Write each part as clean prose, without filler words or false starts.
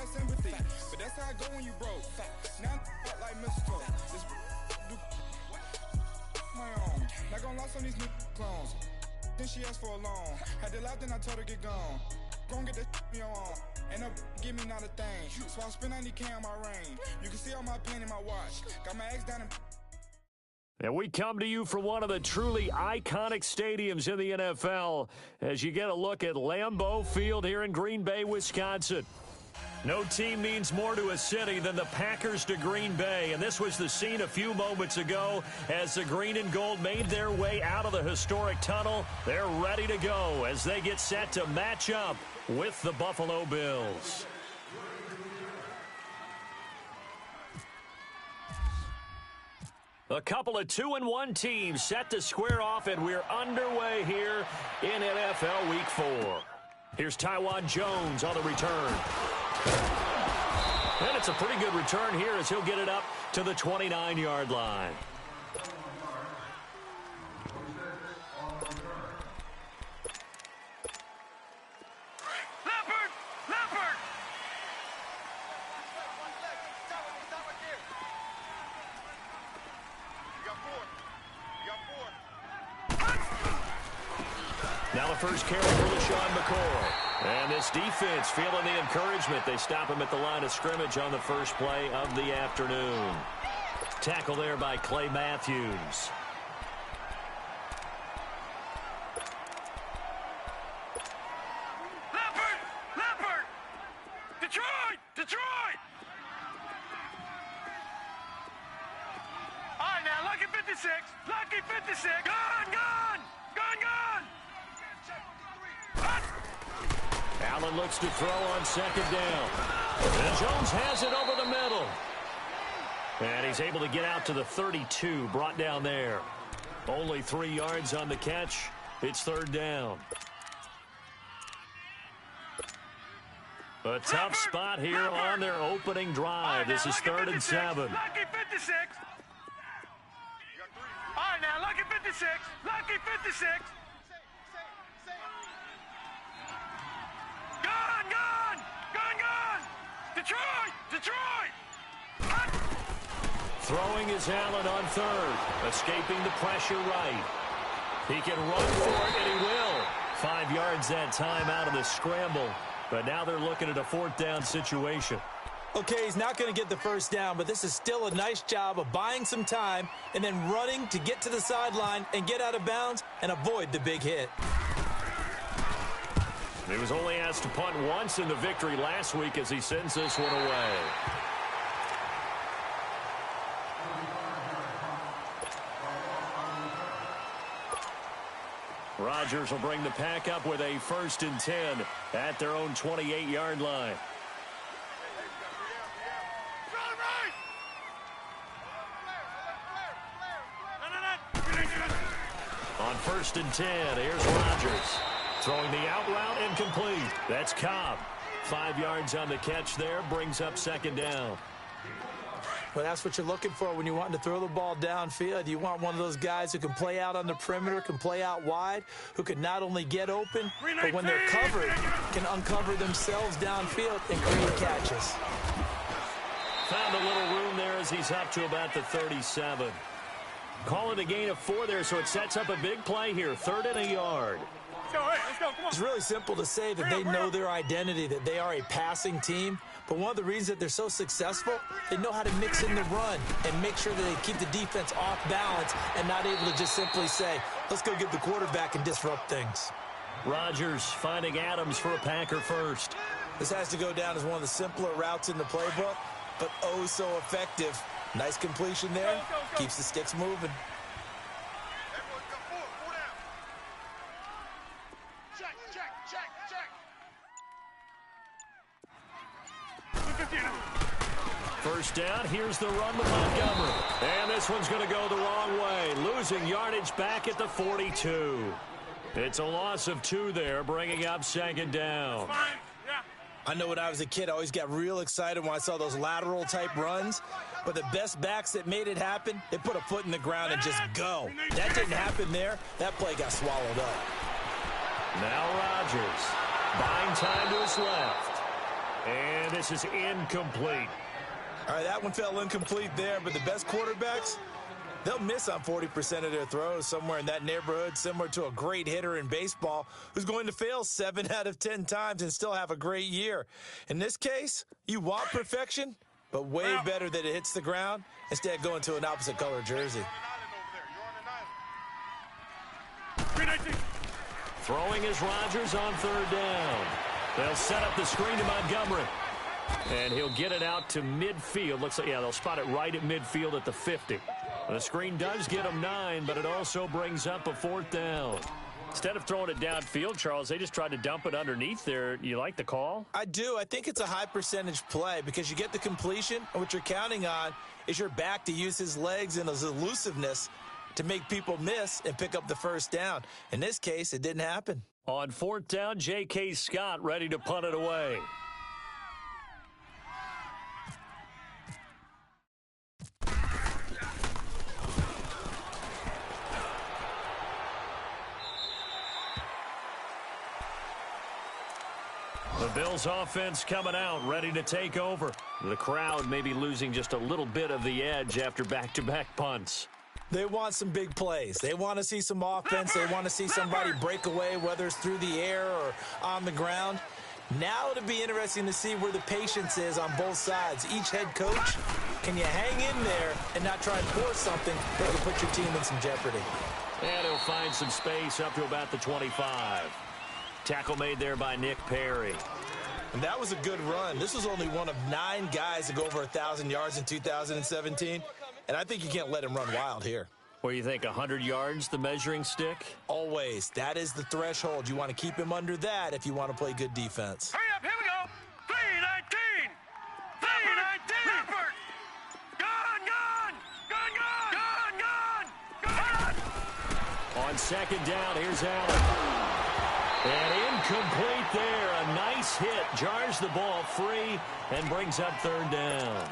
had sympathy. But that's how I go when you broke. Now I'm like mistletoe. This do my own. Not gonna lie on these new clones. Then she asked for a loan. Had to laugh, then I told her get gone. Gon' get that me on. Ain't no give me not a thing. So I spend 90K on my ring. You can see all my pain in my watch. Got my ex down in. And we come to you from one of the truly iconic stadiums in the NFL as you get a look at Lambeau Field here in Green Bay, Wisconsin. No team means more to a city than the Packers to Green Bay, and this was the scene a few moments ago as the green and gold made their way out of the historic tunnel. They're ready to go as they get set to match up with the Buffalo Bills. A couple of 2-1 teams set to square off, and we're underway here in NFL Week 4. Here's Taiwan Jones on the return. And it's a pretty good return here as he'll get it up to the 29-yard line. Now the first carry for LaShawn McCoy. And this defense feeling the encouragement. They stop him at the line of scrimmage on the first play of the afternoon. Tackle there by Clay Matthews. Leopard! Detroit! All right, now, Lucky 56. Gone! Allen looks to throw on second down. And Jones has it over the middle. And he's able to get out to the 32, brought down there. Only 3 yards on the catch. It's third down. A tough spot here on their opening drive. This is 3rd and 7. Lucky 56. All right, now, Lucky 56. Gone! Detroit! Throwing is Allen on 3rd. Escaping the pressure right. He can run for it, and he will. 5 yards that time out of the scramble. But now they're looking at a 4th down situation. Okay, he's not going to get the first down, but this is still a nice job of buying some time and then running to get to the sideline and get out of bounds and avoid the big hit. He was only asked to punt once in the victory last week as he sends this one away. Rodgers will bring the pack up with a 1st and 10 at their own 28-yard line. On 1st and 10, here's Rodgers. Throwing the out route, incomplete. That's Cobb. 5 yards on the catch there, brings up 2nd down. Well, that's what you're looking for when you're wanting to throw the ball downfield. You want one of those guys who can play out on the perimeter, can play out wide, who can not only get open, but when they're covered, can uncover themselves downfield and create catches. Found a little room there as he's up to about the 37. Calling a gain of 4 there, so it sets up a big play here. 3rd and a yard. Let's go, come on. It's really simple to say that they know their identity, that they are a passing team. But one of the reasons that they're so successful, they know how to mix in the run and make sure that they keep the defense off balance and not able to just simply say, let's go get the quarterback and disrupt things. Rodgers finding Adams for a Packer first. This has to go down as one of the simpler routes in the playbook, but oh so effective. Nice completion there. Keeps the sticks moving. First down, here's the run with Montgomery. And this one's going to go the wrong way. Losing yardage back at the 42. It's a loss of 2 there, bringing up 2nd down. I know when I was a kid, I always got real excited when I saw those lateral type runs. But the best backs that made it happen, they put a foot in the ground and just go. That didn't happen there. That play got swallowed up. Now Rodgers buying time to his left. And this is incomplete. All right, that one fell incomplete there, but the best quarterbacks, they'll miss on 40% of their throws, somewhere in that neighborhood, similar to a great hitter in baseball who's going to fail 7 out of 10 times and still have a great year. In this case, you want perfection, but way better that it hits the ground instead of going to an opposite color jersey. Throwing is Rodgers on third down. They'll set up the screen to Montgomery. And he'll get it out to midfield. Looks like, yeah, they'll spot it right at midfield at the 50. The screen does get him 9, but it also brings up a 4th down. Instead of throwing it downfield, Charles, they just tried to dump it underneath there. You like the call? I do. I think it's a high percentage play because you get the completion, and what you're counting on is your back to use his legs and his elusiveness to make people miss and pick up the first down. In this case, it didn't happen. On 4th down, J.K. Scott ready to punt it away. The Bills offense coming out, ready to take over. The crowd may be losing just a little bit of the edge after back-to-back punts. They want some big plays. They want to see some offense. They want to see somebody break away, whether it's through the air or on the ground. Now it'll be interesting to see where the patience is on both sides. Each head coach, can you hang in there and not try and force something that will put your team in some jeopardy? And he'll find some space up to about the 25. Tackle made there by Nick Perry. And that was a good run. This was only one of 9 guys to go over 1,000 yards in 2017. And I think you can't let him run wild here. What do you think, 100 yards, the measuring stick? Always. That is the threshold. You want to keep him under that if you want to play good defense. Hurry up, here we go. 319. 319. Leopard. Gone, gone. Gone, gone. Gone, gone. Gone. On 2nd down, here's Allen. And incomplete there. A nice hit. Jars the ball free and brings up 3rd down.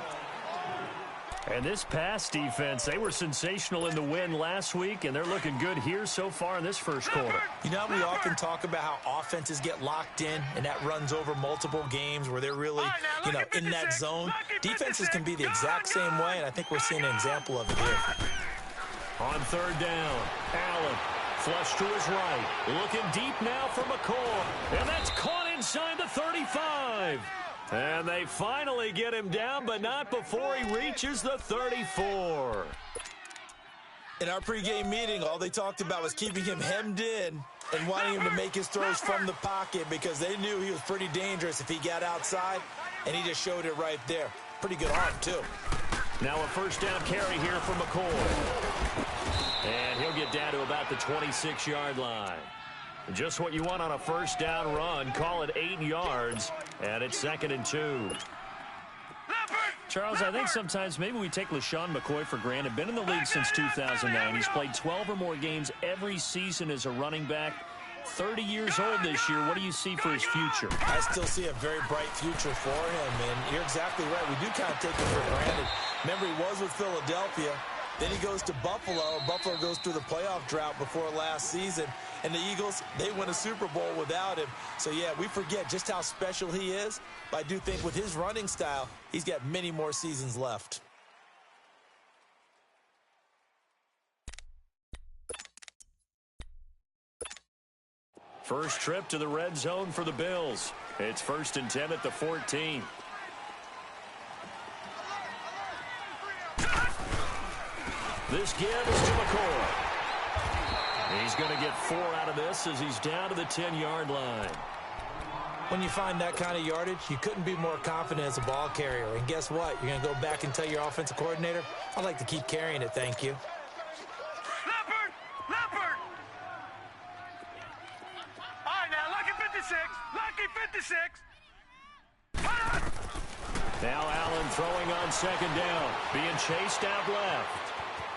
And this pass defense, they were sensational in the win last week, and they're looking good here so far in this first quarter. You know, we often talk about how offenses get locked in, and that runs over multiple games where they're really, you know, in that zone. Defenses can be the exact same way, and I think we're seeing an example of it here. On 3rd down, Allen. Flush to his right. Looking deep now for McCall. And that's caught inside the 35. And they finally get him down, but not before he reaches the 34. In our pregame meeting, all they talked about was keeping him hemmed in and wanting him to make his throws from the pocket because they knew he was pretty dangerous if he got outside, and he just showed it right there. Pretty good arm, too. Now a 1st down carry here for McCoy. And he'll get down to about the 26-yard line. Just what you want on a 1st down run. Call it 8 yards, and it's 2nd and 2. Charles, I think sometimes maybe we take LaShawn McCoy for granted. Been in the league since 2009. He's played 12 or more games every season as a running back. 30 years old this year. What do you see for his future? I still see a very bright future for him, and you're exactly right. We do kind of take him for granted. Remember, he was with Philadelphia. Then he goes to Buffalo. Buffalo goes through the playoff drought before last season. And the Eagles, they win a Super Bowl without him. So, yeah, we forget just how special he is. But I do think with his running style, he's got many more seasons left. First trip to the red zone for the Bills. It's 1st and 10 at the 14. This give is to McCoy. He's going to get 4 out of this as he's down to the 10-yard line. When you find that kind of yardage, you couldn't be more confident as a ball carrier. And guess what? You're going to go back and tell your offensive coordinator, I'd like to keep carrying it, thank you. Leopard. Leopard. All right, now, lucky 56. Lucky 56. Now Allen throwing on 2nd down. Being chased out left.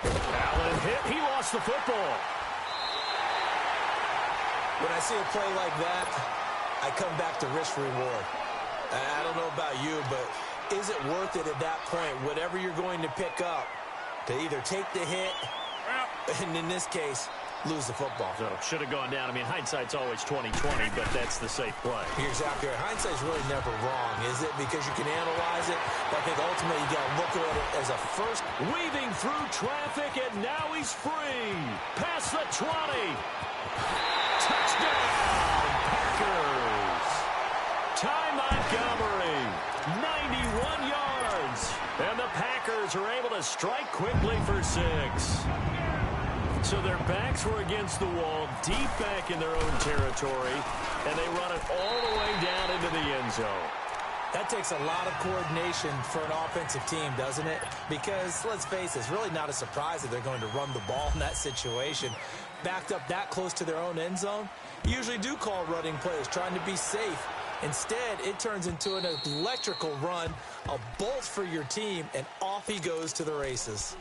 Allen hit. He lost the football. When I see a play like that, I come back to risk reward. I don't know about you, but is it worth it at that point, whatever you're going to pick up, to either take the hit, and in this case, lose the football. So should have gone down. I mean, hindsight's always 20/20, but that's the safe play. You're exactly right. Hindsight's really never wrong, is it? Because you can analyze it, but I think ultimately you got to look at it as a first. Weaving through traffic, and now he's free. Past the 20. Touchdown, Packers. Ty Montgomery, 91 yards. And the Packers are able to strike quickly for 6. So their backs were against the wall, deep back in their own territory, and they run it all the way down into the end zone. That takes a lot of coordination for an offensive team, doesn't it? Because, let's face it, it's really not a surprise that they're going to run the ball in that situation. Backed up that close to their own end zone, you usually do call running plays, trying to be safe. Instead, it turns into an electrical run, a bolt for your team, and off he goes to the races.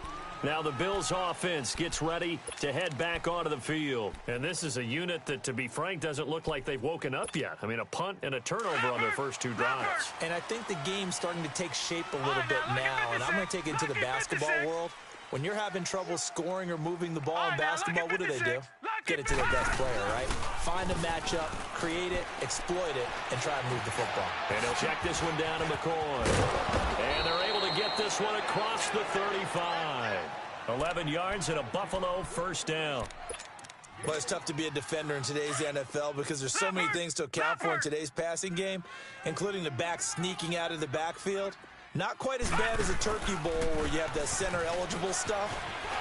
Now the Bills offense gets ready to head back onto the field. And this is a unit that, to be frank, doesn't look like they've woken up yet. I mean, a punt and a turnover on their first 2 drives. And I think the game's starting to take shape a little bit now. And I'm going to take it into the basketball world. When you're having trouble scoring or moving the ball in basketball, what do? Get it to the best player, right? Find a matchup, create it, exploit it, and try to move the football. And he'll check this one down to McCoy. And they're able to get this one across the 35. 11 yards and a Buffalo first down. Well, it's tough to be a defender in today's NFL because there's so many things to account for in today's passing game, including the back sneaking out of the backfield. Not quite as bad as a turkey bowl where you have the center-eligible stuff,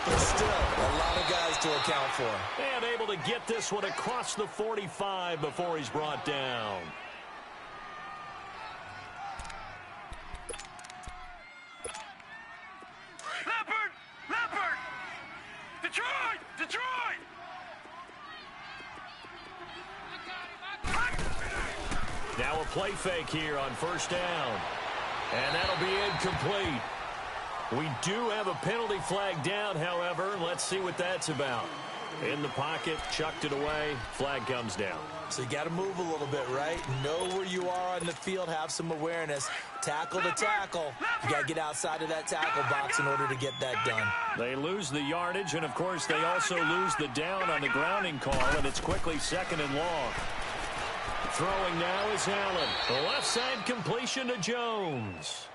but still a lot of guys to account for. And able to get this one across the 45 before he's brought down. Leopard! Detroit! Now a play fake here on first down. And that'll be incomplete. We do have a penalty flag down, however. Let's see what that's about. In the pocket, chucked it away, flag comes down. So you got to move a little bit, right? Know where you are on the field, have some awareness. Tackle to tackle. You got to get outside of that tackle box in order to get that done. They lose the yardage, and of course they also lose the down on the grounding call, and it's quickly 2nd and long. Throwing now is Allen. The left side completion to Jones.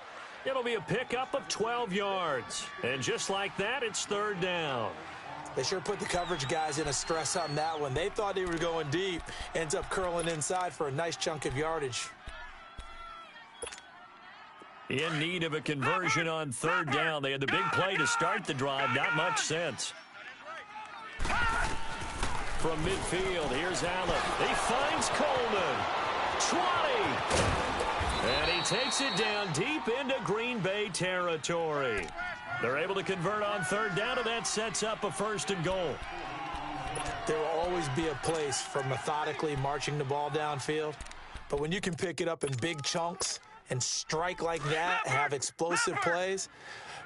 It'll be a pickup of 12 yards. And just like that, it's 3rd down. They sure put the coverage guys in a stress on that one. They thought they were going deep. Ends up curling inside for a nice chunk of yardage. In need of a conversion on 3rd down. They had the big play to start the drive. Not much sense. From midfield, here's Allen. He finds Coleman. 20. And he takes it down deep into Green Bay territory. They're able to convert on 3rd down, and that sets up a 1st and goal. There will always be a place for methodically marching the ball downfield. But when you can pick it up in big chunks and strike like that, have explosive plays,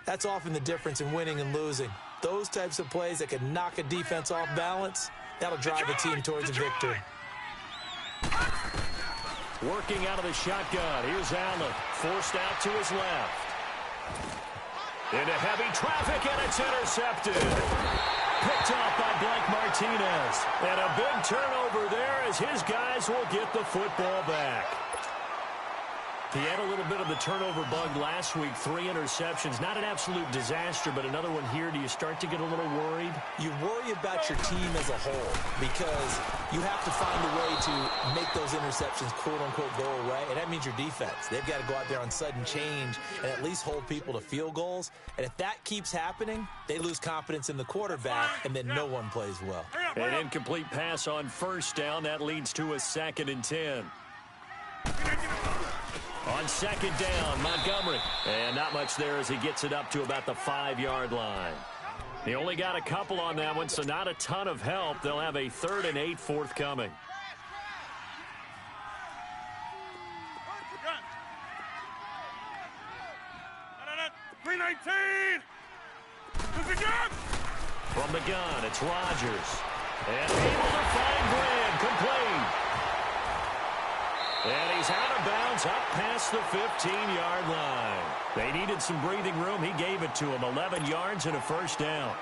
that's often the difference in winning and losing. Those types of plays that can knock a defense off balance, that'll drive a team towards a victory. Working out of the shotgun. Here's Allen. Forced out to his left. Into heavy traffic, and it's intercepted. Picked off by Blake Martinez. And a big turnover there as his guys will get the football back. He had a little bit of the turnover bug last week, 3 interceptions. Not an absolute disaster, but another one here. Do you start to get a little worried? You worry about your team as a whole because you have to find a way to make those interceptions, quote-unquote, go away, and that means your defense. They've got to go out there on sudden change and at least hold people to field goals. And if that keeps happening, they lose confidence in the quarterback, and then no one plays well. An incomplete pass on 1st down. That leads to a 2nd and 10. On 2nd down, Montgomery. And not much there as he gets it up to about the 5-yard line. He only got a couple on that one, so not a ton of help. They'll have a 3rd and 8 forthcoming. From the gun, it's Rodgers. And able to find Graham, complete. And he's out of bounds up past the 15-yard line. They needed some breathing room. He gave it to him. 11 yards and a 1st down.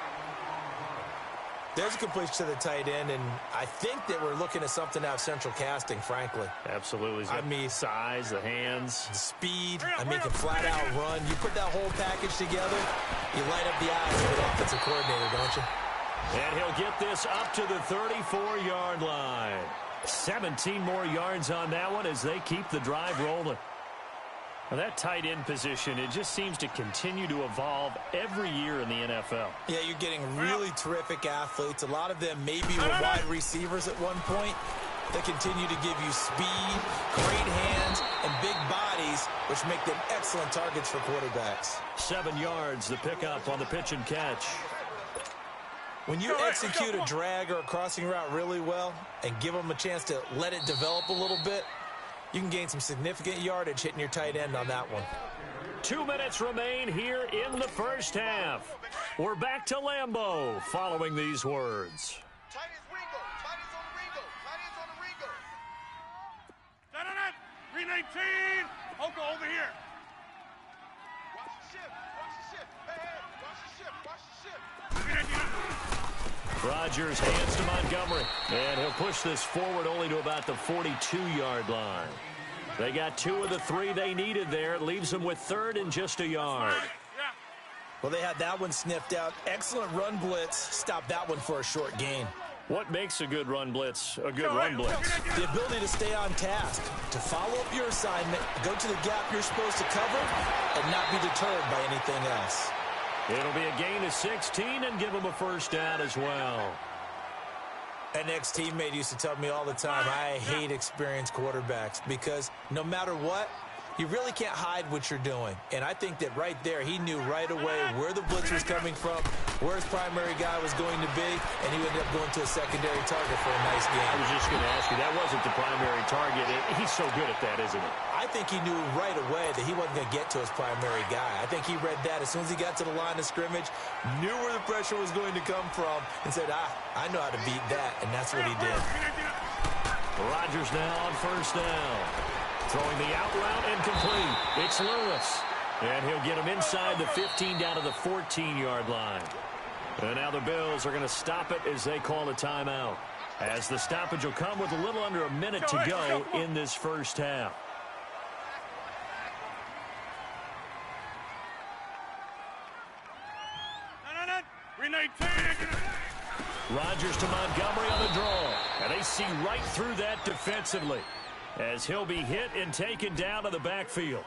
There's a completion to the tight end, and I think that we're looking at something out of central casting, frankly. Absolutely. I mean, size, the hands. the speed, I mean, can flat out run. You put that whole package together, you light up the eyes of an offensive coordinator, don't you? And he'll get this up to the 34-yard line. 17 more yards on that one as they keep the drive rolling. Well, that tight end position, it just seems to continue to evolve every year in the NFL. Yeah, you're getting really terrific athletes. A lot of them maybe were wide receivers at one point. They continue to give you speed, great hands, and big bodies, which make them excellent targets for quarterbacks. 7 yards, the pickup on the pitch and catch. When you execute a drag or a crossing route really well and give them a chance to let it develop a little bit, you can gain some significant yardage hitting your tight end on that one. 2 minutes remain here in the first half. We're back to Lambeau following these words. Tight ends Ringo. Tight ends on the Ringo. Tight ends on the Ringo. Set on it. 319. Oko over here. Watch the ship. Watch the ship. Hey, hey. Watch the ship. Watch the ship. Rodgers hands to Montgomery, and he'll push this forward only to about the 42-yard line. They got 2 of the 3 they needed there. It leaves them with 3rd and just a yard. Well, they had that one sniffed out. Excellent run blitz. Stop that one for a short gain. What makes a good run blitz a good run blitz? The ability to stay on task, to follow up your assignment, go to the gap you're supposed to cover, and not be deterred by anything else. It'll be a gain of 16 and give them a first down as well. An ex-teammate used to tell me all the time, I hate experienced quarterbacks because no matter what, you really can't hide what you're doing. And I think that right there, he knew right away where the blitz was coming from, where his primary guy was going to be, and he ended up going to a secondary target for a nice game. I was just going to ask you, that wasn't the primary target. He's so good at that, isn't he? I think he knew right away that he wasn't going to get to his primary guy. I think he read that as soon as he got to the line of scrimmage, knew where the pressure was going to come from, and said, I know how to beat that, and that's what he did. Rodgers now on first down. Throwing the out route incomplete. It's Lewis. And he'll get him inside the 15 down to the 14-yard line. And now the Bills are going to stop it as they call a timeout. As the stoppage will come with a little under a minute to go in this first half. Rodgers to Montgomery on the draw. And they see right through that defensively, as he'll be hit and taken down to the backfield.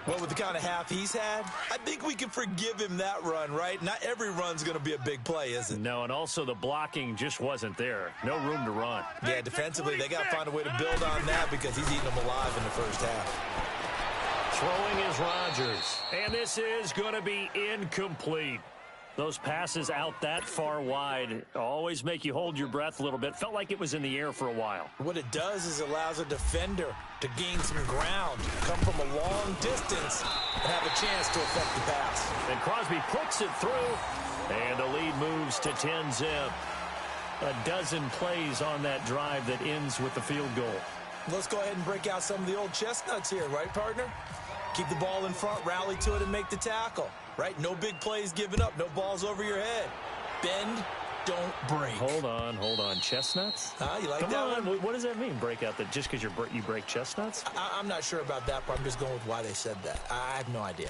Well, with the kind of half he's had, I think we can forgive him that run, right? Not every run's going to be a big play, is it? No, and also the blocking just wasn't there. No room to run. Yeah, defensively, they got to find a way to build on that because he's eating them alive in the first half. Throwing is Rodgers. And this is going to be incomplete. Those passes out that far wide always make you hold your breath a little bit. Felt like it was in the air for a while. What it does is it allows a defender to gain some ground, come from a long distance, and have a chance to affect the pass. And Crosby puts it through, and the lead moves to 10-zip. A dozen plays on that drive that ends with the field goal. Let's go ahead and break out some of the old chestnuts here, right, partner? Keep the ball in front, rally to it, and make the tackle. Right? No big plays given up. No balls over your head. Bend, don't break. Hold on. Chestnuts? You like Come that on. one? What does that mean, break out? That just because you break chestnuts? I'm not sure about that, but I'm just going with why they said that. I have no idea.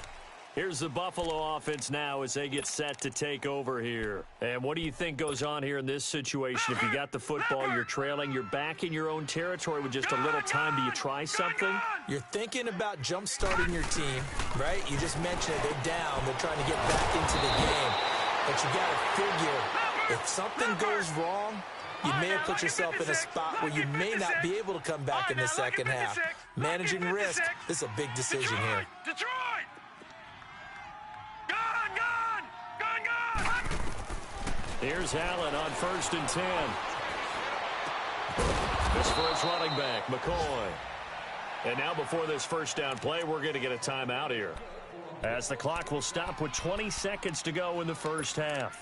Here's the Buffalo offense now as they get set to take over here. And what do you think goes on here in this situation? If you got the football, you're trailing, you're back in your own territory with just a little time. Do you try something? You're thinking about jump-starting your team, right? You just mentioned it. They're down. They're trying to get back into the game. But you got to figure, if something goes wrong, you may have put yourself in a spot where you may not be able to come back in the second half. Managing risk, this is a big decision here. Detroit! Here's Allen on 1st and 10. This for his running back, McCoy. And now before this first down play, we're going to get a timeout here, as the clock will stop with 20 seconds to go in the first half.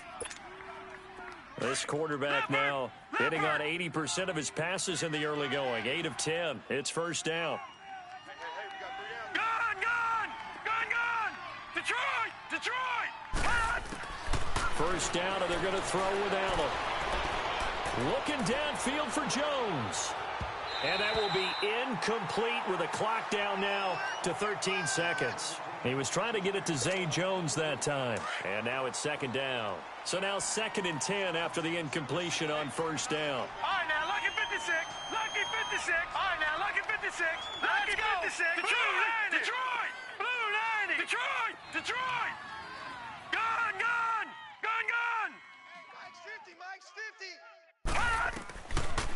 This quarterback now hitting on 80% of his passes in the early going. 8 of 10. It's first down. Gone! Detroit! First down, and they're going to throw with Allen. Looking downfield for Jones. And that will be incomplete with a clock down now to 13 seconds. He was trying to get it to Zay Jones that time. And now it's second down. So now 2nd and 10 after the incompletion on first down. All right, now, lucky 56. Lucky 56. All right, now, lucky 56. Lucky 56. Detroit! Detroit! Blue 90! Detroit! Detroit! Gun! Gun! Gun! Gun! Mike's 50. Mike's 50.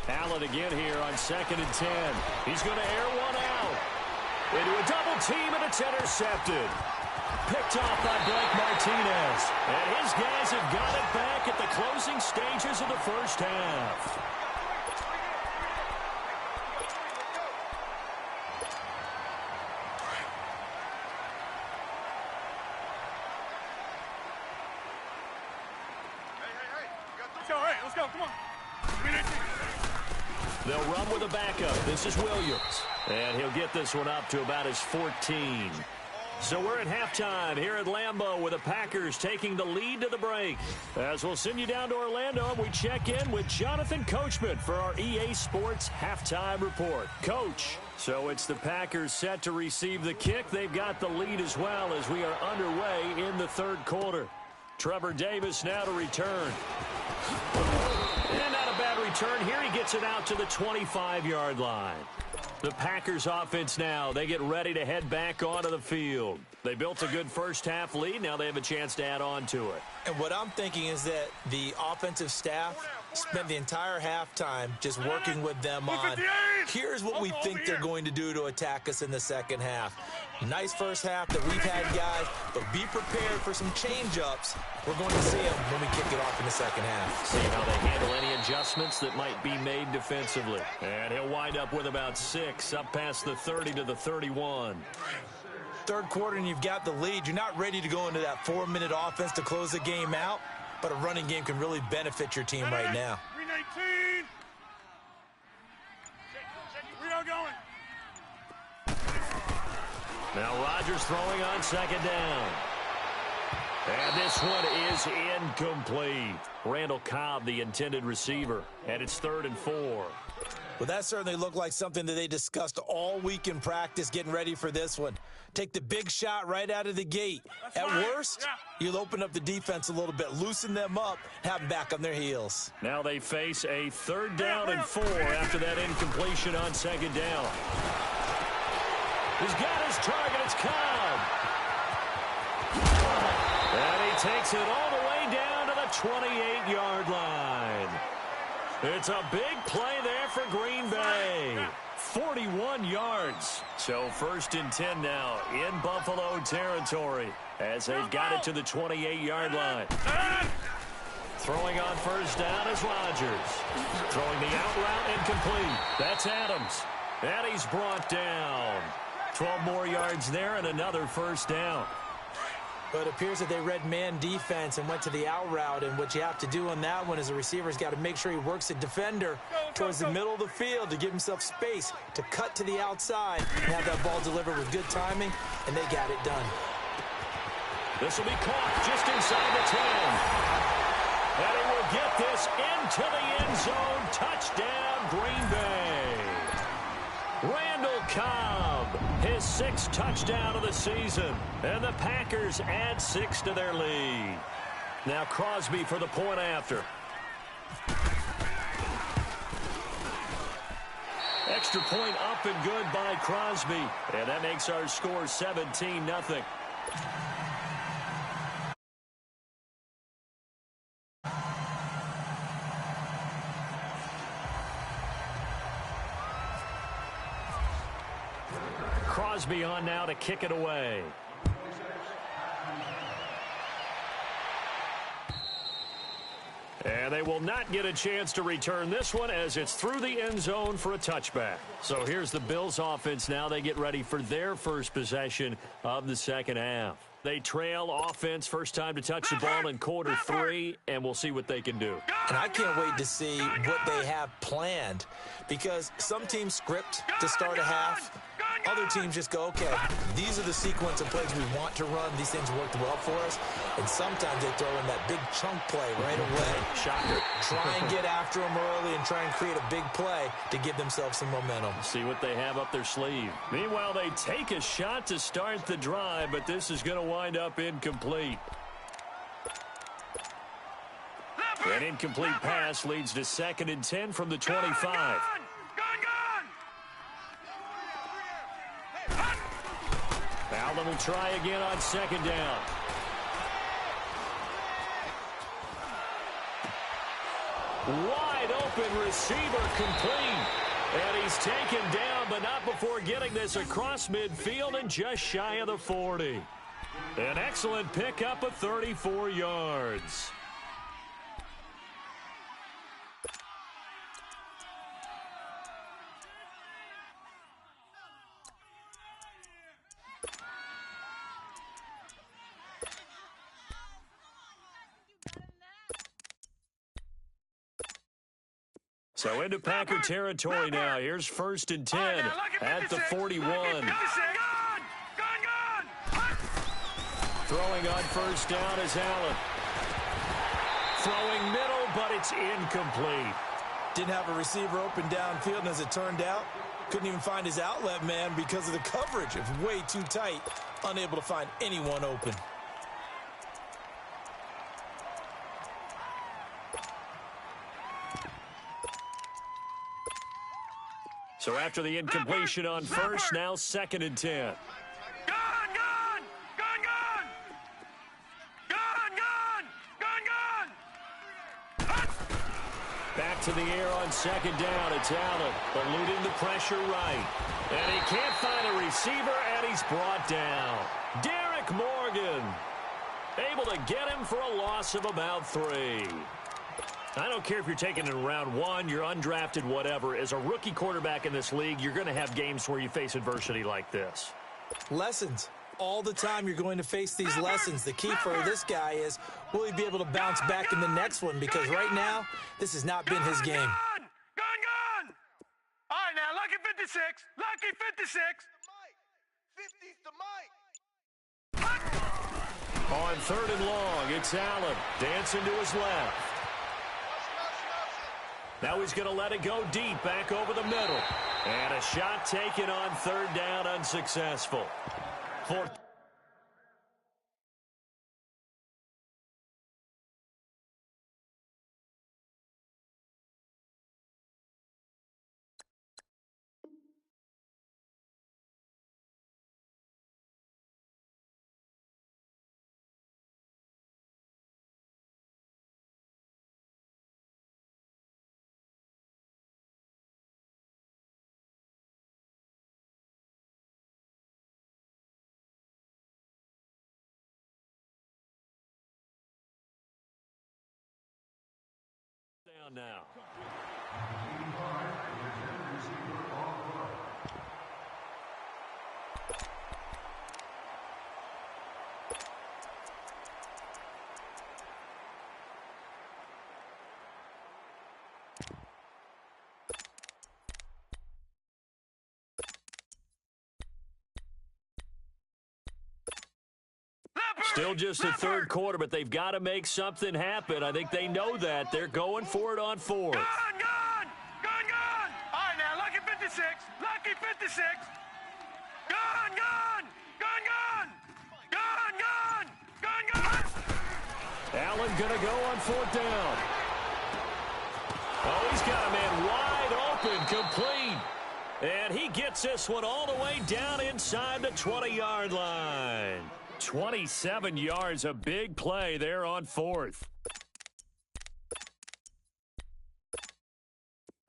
Allen again here on 2nd and 10. He's going to air one out. Into a double team, and it's intercepted. Picked off by Blake Martinez. And his guys have got it back at the closing stages of the first half. Let's go, hey, let's go, come on. They'll run with a backup. This is Williams. And he'll get this one up to about his 14. So we're at halftime here at Lambeau with the Packers taking the lead to the break. As we'll send you down to Orlando, and we check in with Jonathan Coachman for our EA Sports Halftime Report. Coach, so it's the Packers set to receive the kick. They've got the lead as well as we are underway in the third quarter. Trevor Davis now to return. And not a bad return here. He gets it out to the 25-yard line. The Packers offense now, they get ready to head back onto the field. They built a good first-half lead. Now they have a chance to add on to it. And what I'm thinking is that the offensive staff spent the entire halftime just working with them on, here's what we think they're going to do to attack us in the second half. Nice first half that we've had, guys, but be prepared for some change-ups. We're going to see them when we kick it off in the second half. See how they handle any adjustments that might be made defensively. And he'll wind up with about 6, up past the 30 to the 31. Third quarter and you've got the lead. You're not ready to go into that 4-minute offense to close the game out, but a running game can really benefit your team right now. 319. We are going. Now Rodgers throwing on second down. And this one is incomplete. Randall Cobb, the intended receiver. And it's 3rd and 4. Well, that certainly looked like something that they discussed all week in practice, getting ready for this one. Take the big shot right out of the gate. At worst, you'll open up the defense a little bit, loosen them up, have them back on their heels. Now they face a 3rd down and 4 after that incompletion on second down. He's got his target. It's Cobb. And he takes it all the way down to the 28-yard line. It's a big play there for Green Bay. 41 yards. So 1st and 10 now in Buffalo territory as they've got it to the 28-yard line. Throwing on first down is Rodgers. Throwing the out route incomplete. That's Adams. And he's brought down. 12 more yards there and another first down. But it appears that they read man defense and went to the out route, and what you have to do on that one is the receiver's got to make sure he works the defender towards the middle of the field to give himself space to cut to the outside and have that ball delivered with good timing, and they got it done. This will be caught just inside the 10. And he will get this into the end zone. Touchdown, Green Bay. Randall Cobb, his 6th touchdown of the season. And the Packers add 6 to their lead. Now Crosby for the point after. Extra point up and good by Crosby. And that makes our score 17-0. Crosby on now to kick it away. And they will not get a chance to return this one as it's through the end zone for a touchback. So here's the Bills offense now. They get ready for their first possession of the second half. They trail offense, first time to touch the ball in quarter 3, and we'll see what they can do. And I can't wait to see what they have planned, because some teams script to start a half, Other teams just go, okay, these are the sequence of plays we want to run. These things worked well for us. And sometimes they throw in that big chunk play right away. Shocker. Try and get after them early and try and create a big play to give themselves some momentum. See what they have up their sleeve. Meanwhile, they take a shot to start the drive, but this is going to wind up incomplete. An incomplete pass leads to 2nd and 10 from the 25. Allen will try again on 2nd down. Wide open receiver complete. And he's taken down, but not before getting this across midfield and just shy of the 40. An excellent pickup of 34 yards. So into Packer territory now. Here's 1st and 10 at the 41. Throwing on 1st down is Allen. Throwing middle, but it's incomplete. Didn't have a receiver open downfield, and as it turned out, couldn't even find his outlet man because of the coverage. It was way too tight, unable to find anyone open. So after the incompletion on 1st, now 2nd and 10. Back to the air on 2nd down. It's Allen, eluding the pressure right. And he can't find a receiver, and he's brought down. Derek Morgan, able to get him for a loss of about 3. I don't care if you're taking it in round 1, you're undrafted, whatever. As a rookie quarterback in this league, you're going to have games where you face adversity like this. Lessons. All the time you're going to face these lessons. The key for this guy is, will he be able to bounce back in the next one? Because right now, this has not been his game. Gone! All right, now, lucky 56. Lucky 56. 50's the mic. On 3rd and long, it's Allen. Dancing to his left. Now he's going to let it go deep, back over the middle. And a shot taken on 3rd down, unsuccessful. 4th. Down now. Still just the 3rd quarter, but they've got to make something happen. I think they know that. They're going for it on 4th. Gone! All right, now, lucky 56. Lucky 56. Gone! Allen going to go on 4th down. Oh, he's got a man wide open, complete. And he gets this one all the way down inside the 20-yard line. 27 yards, a big play there on 4th.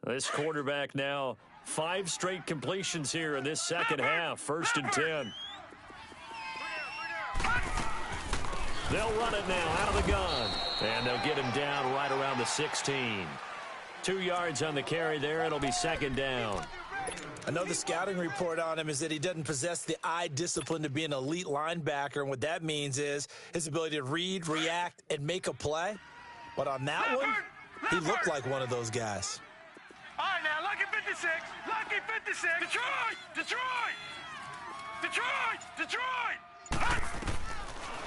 This quarterback now, 5 straight completions here in this second half. 1st and 10. They'll run it now out of the gun. And they'll get him down right around the 16. 2 yards on the carry there. It'll be 2nd down. I know the scouting report on him is that he doesn't possess the eye discipline to be an elite linebacker, and what that means is his ability to read, react, and make a play. But on that one, he looked like one of those guys. All right, now, lucky 56. Lucky 56. Detroit!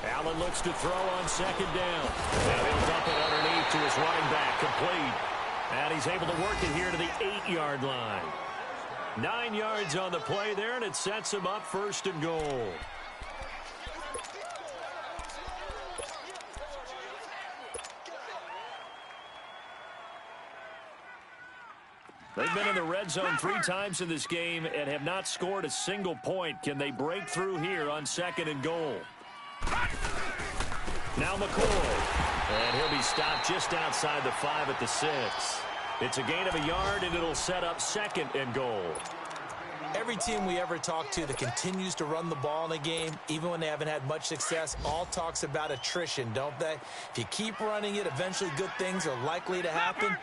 Allen looks to throw on second down. And he'll dump it underneath to his running back, complete. And he's able to work it here to the 8-yard line. 9 yards on the play there, and it sets him up first and goal. They've been in the red zone 3 times in this game and have not scored a single point. Can they break through here on second and goal? Now McCoy. And he'll be stopped just outside the 5 at the 6. It's a gain of a yard, and it'll set up second and goal. Every team we ever talk to that continues to run the ball in a game, even when they haven't had much success, all talks about attrition, don't they? If you keep running it, eventually good things are likely to happen.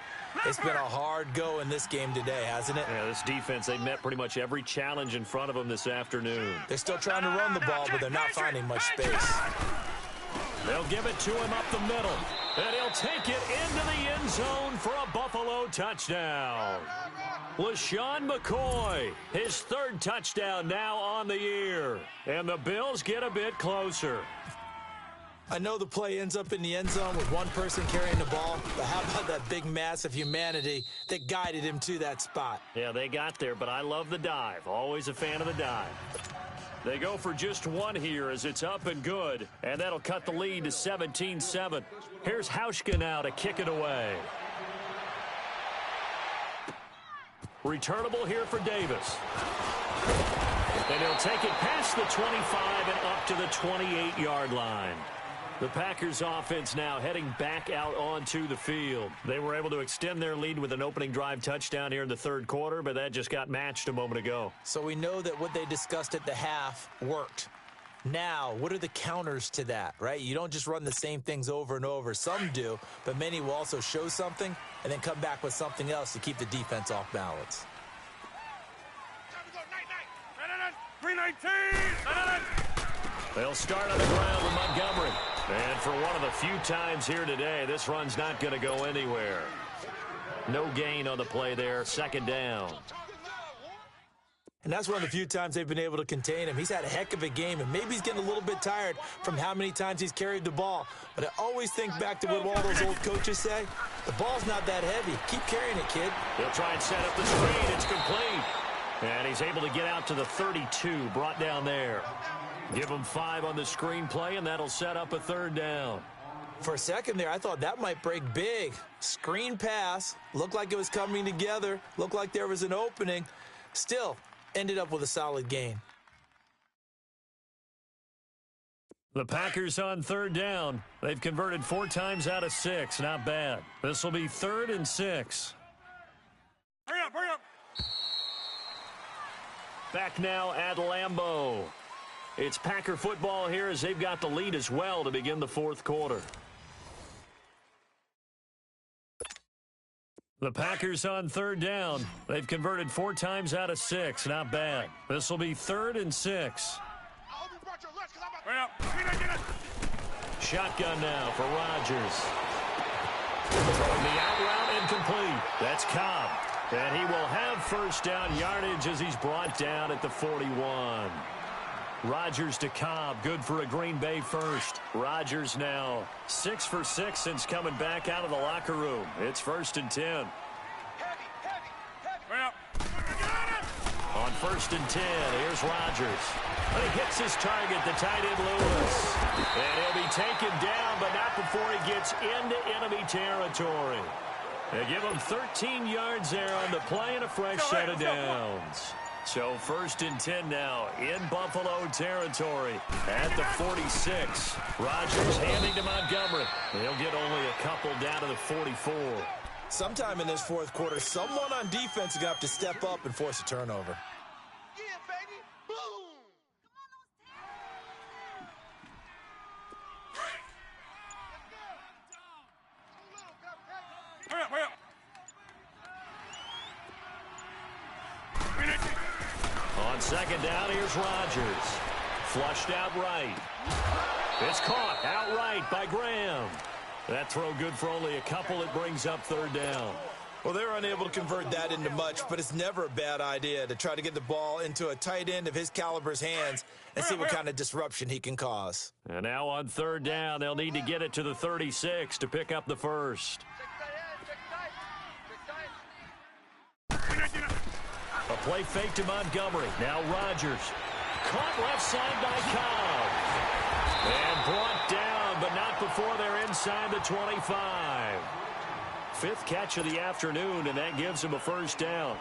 It's been a hard go in this game today, hasn't it? Yeah, this defense, they met pretty much every challenge in front of them this afternoon. They're still trying to run the ball, but they're not finding much space. They'll give it to him up the middle, and he'll take it into the end zone for a Buffalo touchdown. LaShawn McCoy, his 3rd touchdown now on the year, and the Bills get a bit closer. I know the play ends up in the end zone with one person carrying the ball, but how about that big mass of humanity that guided him to that spot? Yeah, they got there, but I love the dive. Always a fan of the dive. They go for just 1 here as it's up and good, and that'll cut the lead to 17-7. Here's Hauschka now to kick it away. Returnable here for Davis. And he'll take it past the 25 and up to the 28-yard line. The Packers offense now heading back out onto the field. They were able to extend their lead with an opening drive touchdown here in the 3rd quarter, but that just got matched a moment ago. So we know that what they discussed at the half worked. Now, what are the counters to that, right? You don't just run the same things over and over. Some do, but many will also show something and then come back with something else to keep the defense off balance. 319. They'll start on the ground with Montgomery. And for one of the few times here today, this run's not going to go anywhere. No gain on the play there, 2nd down. And that's one of the few times they've been able to contain him. He's had a heck of a game, and maybe he's getting a little bit tired from how many times he's carried the ball. But I always think back to what all those old coaches say. The ball's not that heavy. Keep carrying it, kid. He'll try and set up the screen. It's complete. And he's able to get out to the 32, brought down there. Give him 5 on the screen play, and that'll set up a 3rd down. For a second there, I thought that might break big. Screen pass. Looked like it was coming together. Looked like there was an opening. Still, ended up with a solid gain. The Packers on 3rd down. They've converted 4 times out of 6. Not bad. This will be 3rd and 6. Hurry up, hurry up. Back now at Lambeau. It's Packer football here as they've got the lead as well to begin the 4th quarter. The Packers on 3rd down. They've converted 4 times out of 6. Not bad. This will be 3rd and 6. Hurry up. Shotgun now for Rodgers. Throwing the out route incomplete. That's Cobb. And he will have 1st down yardage as he's brought down at the 41. Rodgers to Cobb, good for a Green Bay 1st. Rodgers now 6 for 6 since coming back out of the locker room. It's 1st and 10. On 1st and 10, here's Rodgers. But he hits his target, the tight end Lewis. And he'll be taken down, but not before he gets into enemy territory. They give him 13 yards there on the play and a fresh set of downs. So 1st and 10 now in Buffalo territory at the 46. Rodgers handing to Montgomery. He'll get only a couple down to the 44. Sometime in this 4th quarter, someone on defense is going to have to step up and force a turnover. Yeah, baby. Boom. Hurry up, hurry up. On 2nd down, here's Rodgers. Flushed out right. It's caught outright by Graham. That throw good for only a couple. It brings up 3rd down. Well, they're unable to convert that into much, but it's never a bad idea to try to get the ball into a tight end of his caliber's hands and see what kind of disruption he can cause. And now on third down, they'll need to get it to the 36 to pick up the first. A play fake to Montgomery. Now Rodgers. Caught left side by Cobb. And brought down, but not before they're inside the 25. Fifth catch of the afternoon, and that gives him a first down.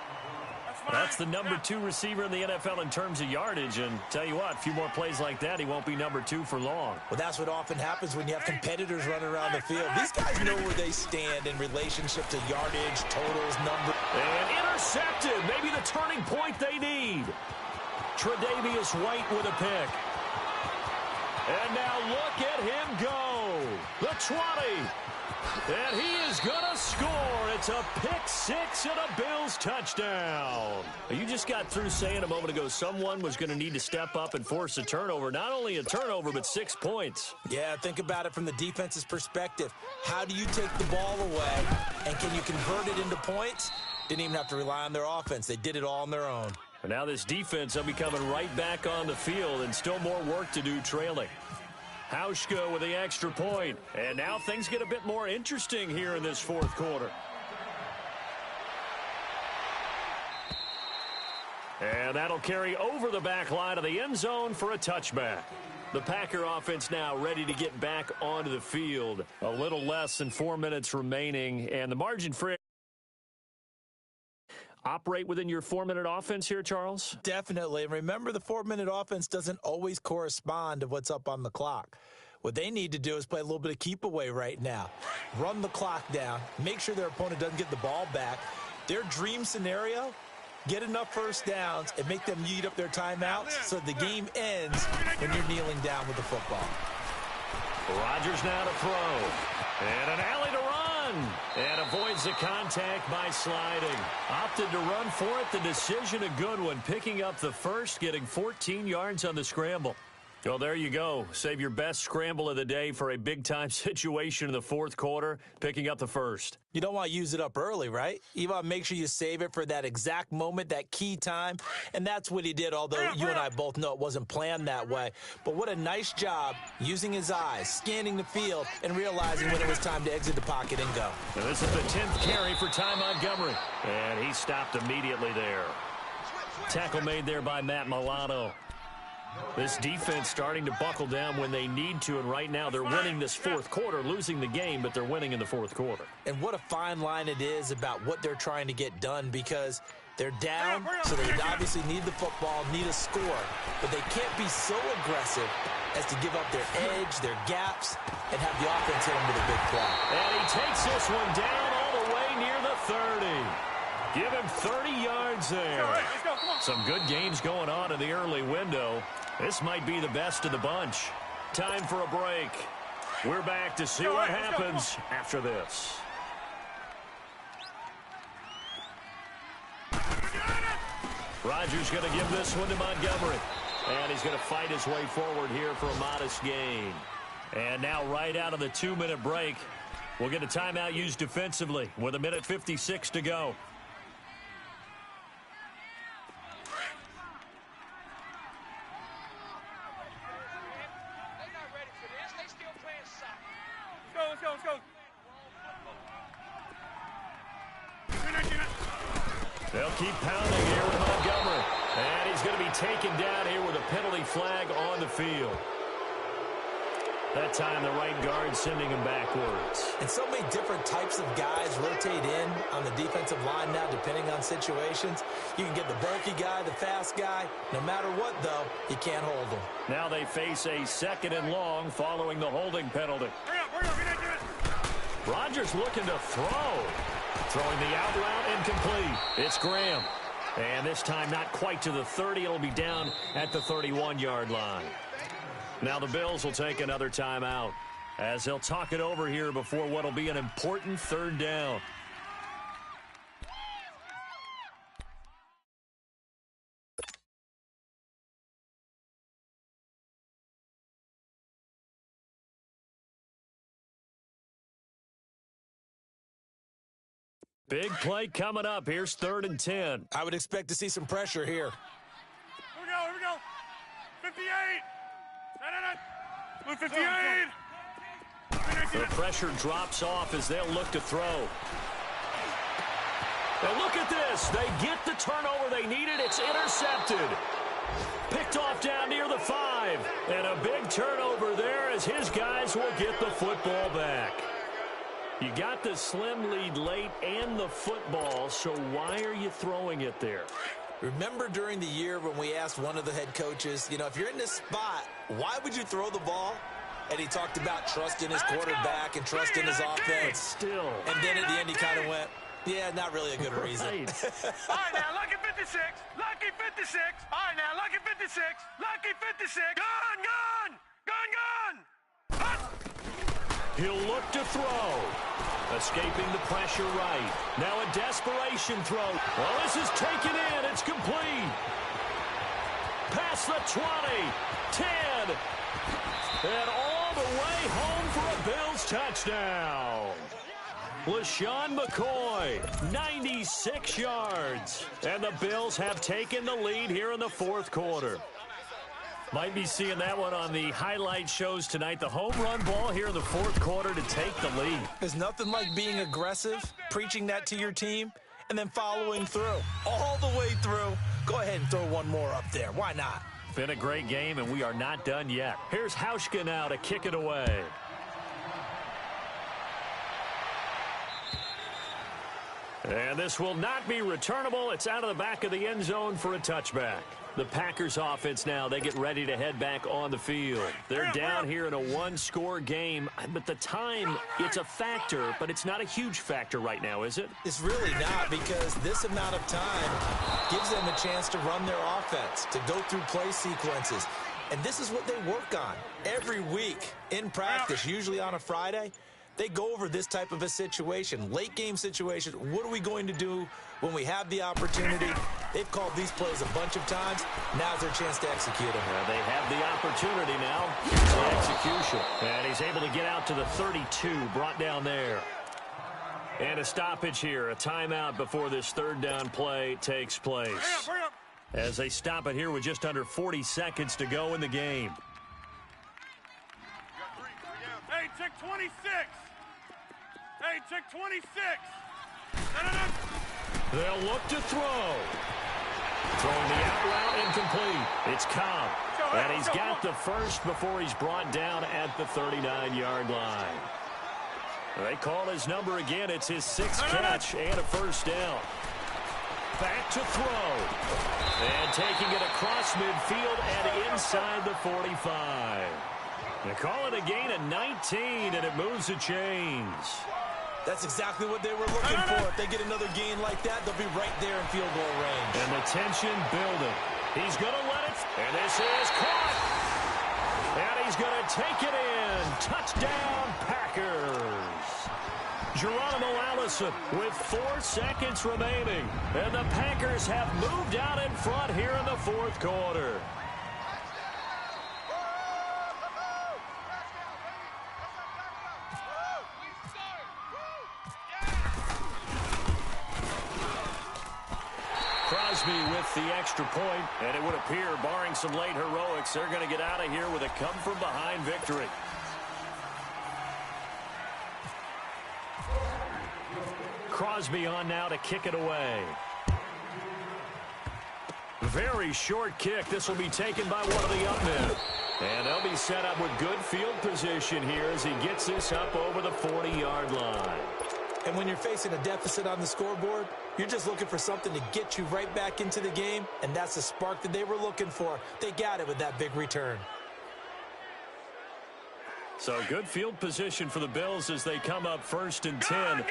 That's the number 2 receiver in the NFL in terms of yardage, and tell you what, a few more plays like that, he won't be number 2 for long. Well, that's what often happens when you have competitors running around the field. These guys know where they stand in relationship to yardage, totals, numbers. And intercepted, maybe the turning point they need. Tre'Davious White with a pick. And now look at him go. The 20. And he is going to score. It's a pick six and a Bills touchdown. You just got through saying a moment ago someone was going to need to step up and force a turnover. Not only a turnover, but 6 points. Yeah, think about it from the defense's perspective. How do you take the ball away, and can you convert it into points? Didn't even have to rely on their offense. They did it all on their own. And now this defense will be coming right back on the field, and still more work to do trailing. Hauschka with the extra point. And now things get a bit more interesting here in this fourth quarter. And that'll carry over the back line of the end zone for a touchback. The Packer offense now ready to get back onto the field. A little less than 4 minutes remaining, and the margin for operate within your 4-minute offense here, Charles? Definitely. And remember, the 4-minute offense doesn't always correspond to what's up on the clock. What they need to do is play a little bit of keep away right now. Run the clock down. Make sure their opponent doesn't get the ball back. Their dream scenario, get enough first downs and make them eat up their timeouts so the game ends when you're kneeling down with the football. Rodgers now to throw. And an alley to run. And avoids the contact by sliding. Opted to run for it. The decision a good one. Picking up the first, getting 14 yards on the scramble. Well, there you go. Save your best scramble of the day for a big-time situation in the fourth quarter, picking up the first. You don't want to use it up early, right? You want to make sure you save it for that exact moment, that key time. And that's what he did, although you and I both know it wasn't planned that way. But what a nice job using his eyes, scanning the field, and realizing when it was time to exit the pocket and go. And this is the 10th carry for Ty Montgomery. And he stopped immediately there. Tackle made there by Matt Milano. This defense starting to buckle down when they need to, and right now they're winning this fourth quarter, losing the game, but they're winning in the fourth quarter. And what a fine line it is about what they're trying to get done, because they're down, so they obviously need the football, need a score, but they can't be so aggressive as to give up their edge, their gaps, and have the offense hit them with a big play. And he takes this one down all the way near the 30. Give him 30 yards there. Some good games going on in the early window. This might be the best of the bunch. Time for a break. We're back to see what happens after this. Rodgers going to give this one to Montgomery. And he's going to fight his way forward here for a modest gain. And now right out of the 2-minute break, we'll get a timeout used defensively with 1:56 to go. Let's go. They'll keep pounding here with Montgomery. And he's going to be taken down here with a penalty flag on the field. That time the right guard sending him backwards. And so many different types of guys rotate in on the defensive line now, depending on situations. You can get the bulky guy, the fast guy. No matter what, though, you can't hold him. Now they face a 2nd and long following the holding penalty. Rodgers looking to throw. Throwing the out route incomplete. It's Graham. And this time not quite to the 30. It'll be down at the 31-yard line. Now the Bills will take another timeout as they'll talk it over here before what will be an important 3rd down. Big play coming up. Here's 3rd and 10. I would expect to see some pressure here. Here we go. 58. Move 58. The pressure drops off as they'll look to throw. Now look at this. They get the turnover they needed. It's intercepted. Picked off down near the 5. And a big turnover there as his guys will get the football back. You got the slim lead late and the football, so why are you throwing it there? Remember during the year when we asked one of the head coaches, if you're in this spot, why would you throw the ball? And he talked about trust in his quarterback and trust in his offense. Still. And then at the end he kind of went, yeah, not really a good reason. All right, now, lucky 56. Lucky 56. All right, now, lucky 56. Lucky 56. Gun. He'll look to throw. Escaping the pressure right. Now a desperation throw. Well, this is taken in. It's complete. Past the 20. 10. And all the way home for a Bills touchdown. LaShawn McCoy, 96 yards. And the Bills have taken the lead here in the 4th quarter. Might be seeing that one on the highlight shows tonight. The home run ball here in the 4th quarter to take the lead. There's nothing like being aggressive, preaching that to your team, and then following through. All the way through. Go ahead and throw one more up there. Why not? Been a great game, and we are not done yet. Here's Hauschka now to kick it away. And this will not be returnable. It's out of the back of the end zone for a touchback. The Packers offense now, they get ready to head back on the field. They're down here in a 1-score game, but the time, it's a factor, but it's not a huge factor right now, is it? It's really not, because this amount of time gives them a chance to run their offense, to go through play sequences. And this is what they work on every week in practice, usually on a Friday. They go over this type of a situation, late game situation. What are we going to do when we have the opportunity? They've called these plays a bunch of times. Now's their chance to execute them. They have the opportunity now. The execution. And he's able to get out to the 32, brought down there. And a stoppage here, a timeout before this 3rd down play takes place. Hurry up. As they stop it here with just under 40 seconds to go in the game. Hey, check 26. Hey, check 26. They'll look to throw. Throwing the out route incomplete. It's Cobb. And he's got the first before he's brought down at the 39-yard line. They call his number again. It's his 6th catch and a first down. Back to throw. And taking it across midfield and inside the 45. They call it a gain of 19, and it moves the chains. That's exactly what they were looking for. If they get another gain like that, they'll be right there in field goal range. And the tension building. He's going to let it. And this is caught. And he's going to take it in. Touchdown, Packers. Geronimo Allison with 4 seconds remaining. And the Packers have moved out in front here in the 4th quarter. Crosby with the extra point, and it would appear, barring some late heroics, they're going to get out of here with a come-from-behind victory. Crosby on now to kick it away. Very short kick. This will be taken by one of the up men. And they'll be set up with good field position here as he gets this up over the 40-yard line. And when you're facing a deficit on the scoreboard, you're just looking for something to get you right back into the game, and that's the spark that they were looking for. They got it with that big return. So good field position for the Bills as they come up 1st and 10. Gun!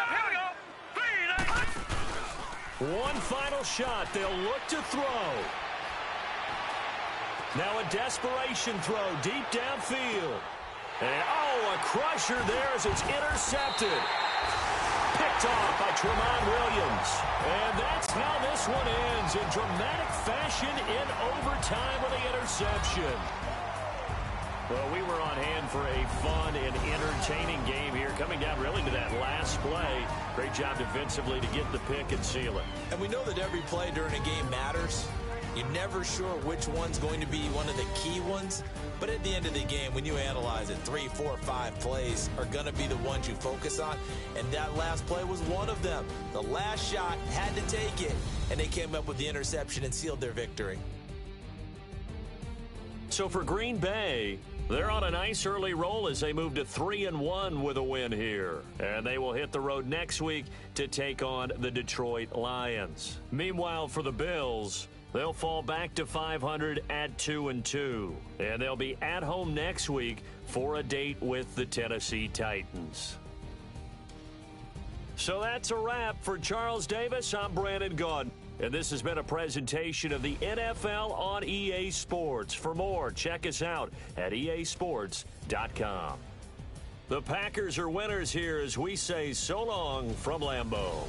Here we go. One final shot. They'll look to throw. Now a desperation throw deep downfield. And, a crusher there as it's intercepted. Picked off by Tremont Williams. And that's how this one ends in dramatic fashion in overtime with the interception. Well, we were on hand for a fun and entertaining game here, coming down really to that last play. Great job defensively to get the pick and seal it. And we know that every play during a game matters. You're never sure which one's going to be one of the key ones. But at the end of the game, when you analyze it, 3, 4, 5 plays are going to be the ones you focus on. And that last play was one of them. The last shot had to take it, and they came up with the interception and sealed their victory. So for Green Bay, they're on a nice early roll as they move to 3-1 with a win here. And they will hit the road next week to take on the Detroit Lions. Meanwhile, for the Bills, they'll fall back to 500 at 2-2. And they'll be at home next week for a date with the Tennessee Titans. So that's a wrap. For Charles Davis, I'm Brandon Gaudin. And this has been a presentation of the NFL on EA Sports. For more, check us out at easports.com. The Packers are winners here as we say so long from Lambeau.